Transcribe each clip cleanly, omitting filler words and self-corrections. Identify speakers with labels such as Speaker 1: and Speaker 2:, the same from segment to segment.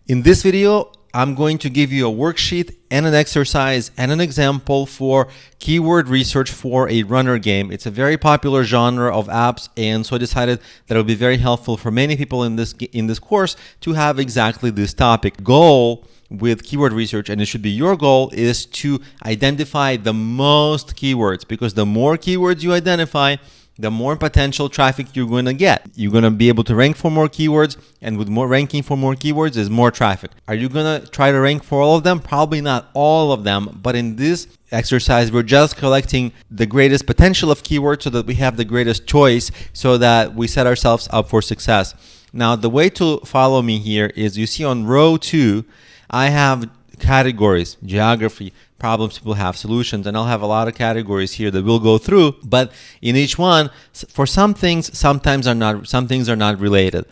Speaker 1: In this video, I'm going to give you a worksheet and an exercise and an example for keyword research for a runner game. It's a very popular genre of apps, and so I decided that it would be very helpful for many people in this course to have exactly this topic. Goal with keyword research, and it should be your goal, is to identify the most keywords, because the more keywords you identify, the more potential traffic you're going to get. You're going to be able to rank for more keywords, and with more ranking for more keywords is more traffic. Are you going to try to rank for all of them? Probably not all of them, but in this exercise, we're just collecting the greatest potential of keywords so that we have the greatest choice, so that we set ourselves up for success. Now, the way to follow me here is, you see on row 2, I have categories: geography, problems people have, solutions, and I'll have a lot of categories here that we'll go through. But in each one, for some things, some things are not related.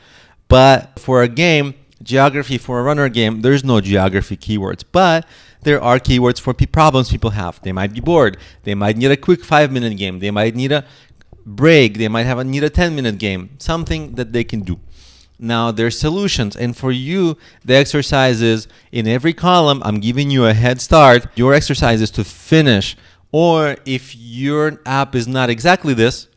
Speaker 1: But for a game, geography, for a runner game, there's no geography keywords, but there are keywords for problems people have. They might be bored. They might need a quick 5-minute game. They might need a break. They might need a 10-minute game, something that they can do. Now, there's solutions, and for you, the exercise is, in every column, I'm giving you a head start. Your exercise is to finish, or if your app is not exactly this,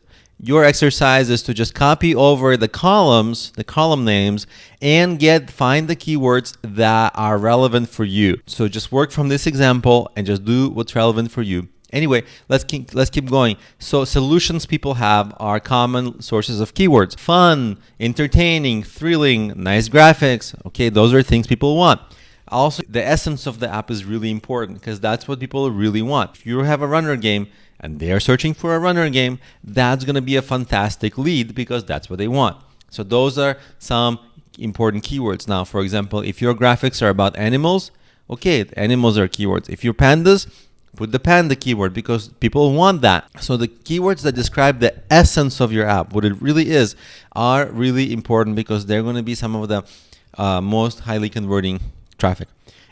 Speaker 1: your exercise is to just copy over the columns, the column names, and find the keywords that are relevant for you. So just work from this example and just do what's relevant for you. Anyway, let's keep going. So solutions people have are common sources of keywords: fun, entertaining, thrilling, nice graphics. Okay, those are things people want. Also, the essence of the app is really important, because that's what people really want. If you have a runner game and they're searching for a runner game, that's going to be a fantastic lead, because that's what they want. So those are some important keywords. Now, for example, if your graphics are about animals, okay, animals are keywords. If you're pandas, put the panda keyword, because people want that. So the keywords that describe the essence of your app, what it really is, are really important, because they're going to be some of the most highly converting traffic.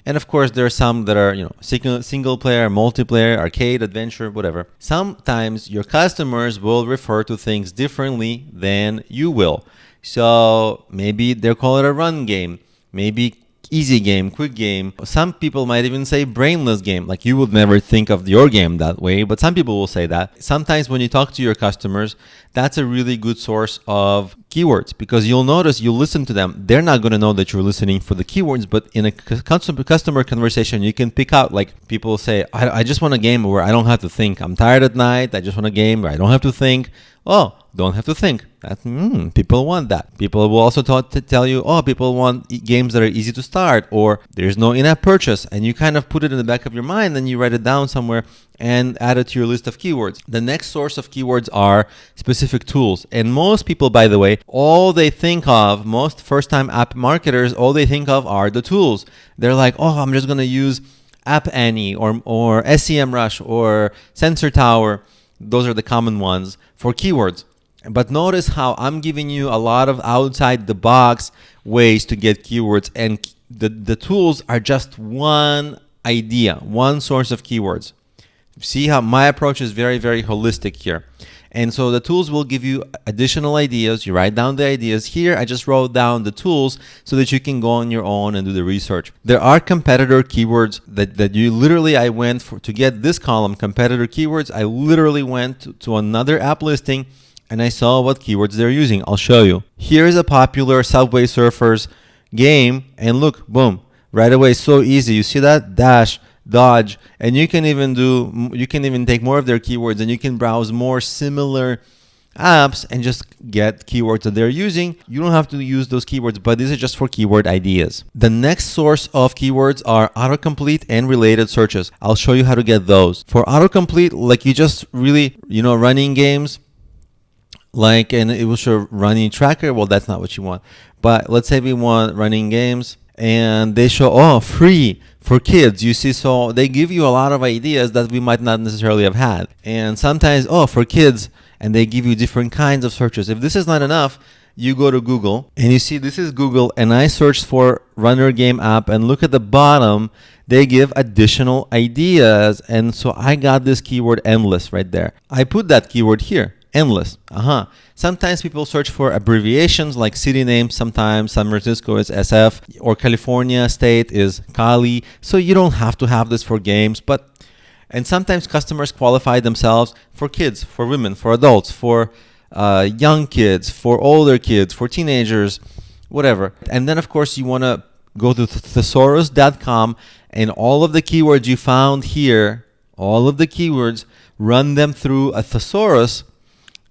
Speaker 1: And of course, there are some that are, single player, multiplayer, arcade, adventure, whatever. Sometimes your customers will refer to things differently than you will. So maybe they'll call it a run game, maybe easy game, quick game. Some people might even say brainless game. Like, you would never think of your game that way, but some people will say that. Sometimes when you talk to your customers, that's a really good source of keywords, because you'll notice, you listen to them. They're not going to know that you're listening for the keywords, but in a customer conversation, you can pick out, like, people say, I just want a game where I don't have to think. I'm tired at night. I just want a game where I don't have to think. Oh, don't have to think. People want that. People will also tell you, people want games that are easy to start, or there's no in-app purchase, and you kind of put it in the back of your mind, and you write it down somewhere and add it to your list of keywords. The next source of keywords are specific tools. And most people, by the way, most first-time app marketers, all they think of are the tools. They're like, I'm just going to use App Annie or SEMrush or Sensor Tower. Those are the common ones for keywords. But notice how I'm giving you a lot of outside-the-box ways to get keywords, and the tools are just one idea, one source of keywords. See how my approach is very, very holistic here. And so the tools will give you additional ideas. You write down the ideas. Here, I just wrote down the tools so that you can go on your own and do the research. There are competitor keywords that you literally, I went to get this column, competitor keywords. I literally went to another app listing and I saw what keywords they're using. I'll show you. Here's a popular Subway Surfers game, and look, boom, right away, so easy. You see that? Dash, dodge, and you can even take more of their keywords, and you can browse more similar apps and just get keywords that they're using. You don't have to use those keywords, but these are just for keyword ideas. The next source of keywords are autocomplete and related searches. I'll show you how to get those. For autocomplete, like, you just really, running games, and it will show running tracker. Well, that's not what you want. But let's say we want running games, and they show, free for kids. You see, so they give you a lot of ideas that we might not necessarily have had. And sometimes, for kids, and they give you different kinds of searches. If this is not enough, you go to Google, and you see this is Google, and I searched for runner game app, and look at the bottom, they give additional ideas. And so I got this keyword endless right there. I put that keyword here. Endless. Sometimes people search for abbreviations like city names. Sometimes San Francisco is SF or California state is Cali. So you don't have to have this for games, and sometimes customers qualify themselves for kids, for women, for adults, for young kids, for older kids, for teenagers, whatever. And then, of course, you want to go to thesaurus.com, and all of the keywords you found here, all of the keywords, run them through a thesaurus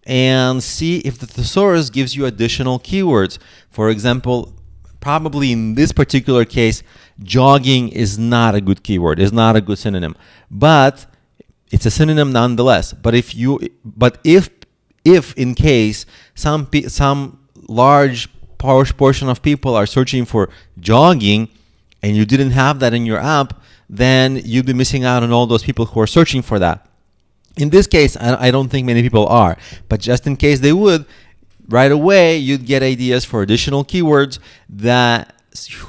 Speaker 1: and see if the thesaurus gives you additional keywords. For example, probably in this particular case, jogging is not a good keyword, is not a good synonym, but it's a synonym nonetheless. But if in case some large portion of people are searching for jogging and you didn't have that in your app, then you'd be missing out on all those people who are searching for that. In this case, I don't think many people are, but just in case they would, right away you'd get ideas for additional keywords that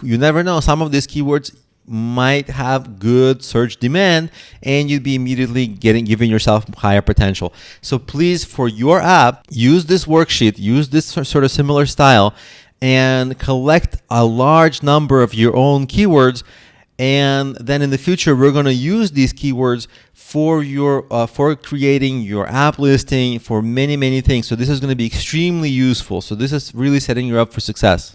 Speaker 1: you never know. Some of these keywords might have good search demand, and you'd be immediately giving yourself higher potential. So please, for your app, use this worksheet, use this sort of similar style, and collect a large number of your own keywords. And then in the future, we're going to use these keywords for for creating your app listing, for many things. So this is going to be extremely useful. So this is really setting you up for success.